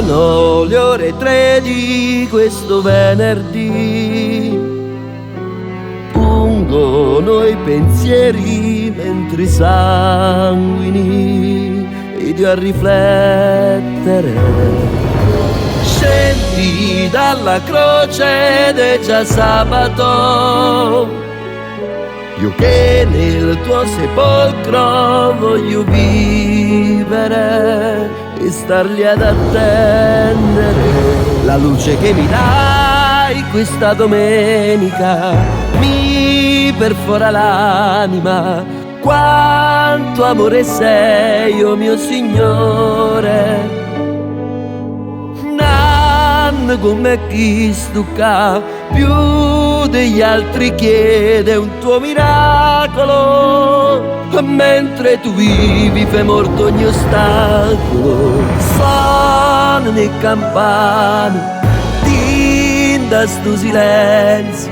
Sono le ore 3 di questo venerdì, pungono i pensieri mentre i sanguini, ed io a riflettere. Scendi dalla croce ed è già sabato, io che nel tuo sepolcro voglio vivere e star lì ad attendere. La luce che mi dai questa domenica mi perfora l'anima. Quanto amore sei, oh mio Signore. Nan come chi stucca più degli altri chiede un tuo miracolo, mentre tu vivi fai morto ogni ostacolo. Sono le campane tinda sto silenzio,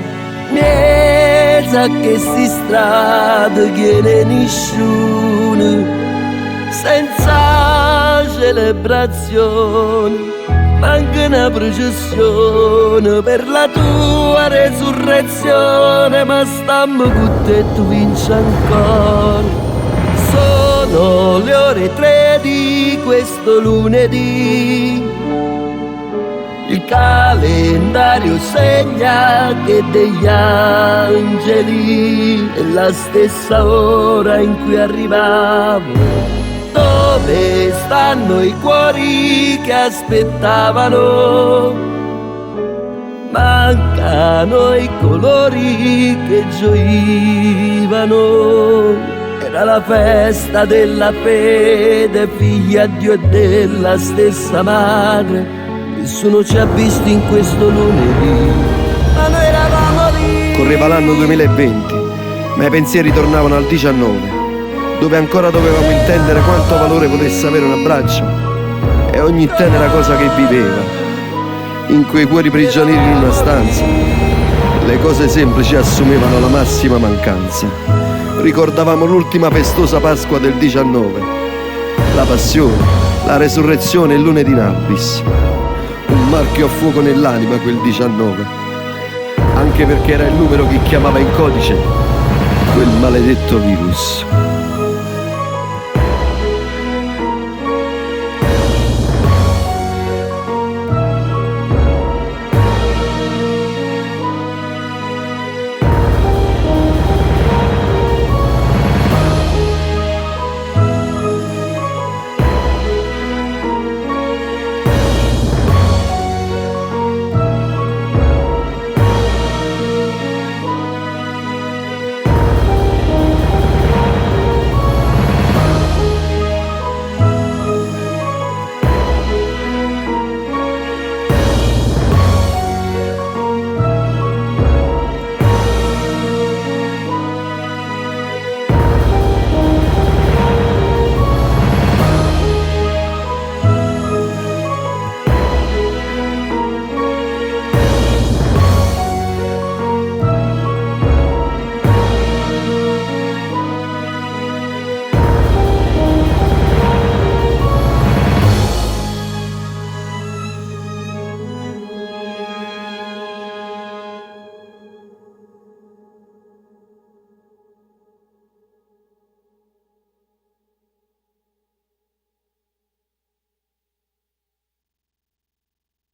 mezza che si strada chiede nessuno, senza celebrazione. Manca una processione per la tua resurrezione, ma stammo con te tu vinci ancora. Sono le ore 3 di questo lunedì, il calendario segna che degli angeli è la stessa ora in cui arrivavo. Dove stanno i cuori che aspettavano? Mancano i colori che gioivano. Era la festa della fede, figlia di Dio e della stessa madre. Nessuno ci ha visto in questo lunedì, ma noi eravamo lì. Correva l'anno 2020, ma i pensieri tornavano al 19, dove ancora dovevamo intendere quanto valore potesse avere un abbraccio e ogni tenera cosa che viveva. In quei cuori prigionieri in una stanza, le cose semplici assumevano la massima mancanza. Ricordavamo l'ultima festosa Pasqua del 19, la passione, la resurrezione e il lunedì Nabis. Un marchio a fuoco nell'anima quel 19, anche perché era il numero che chiamava in codice quel maledetto virus.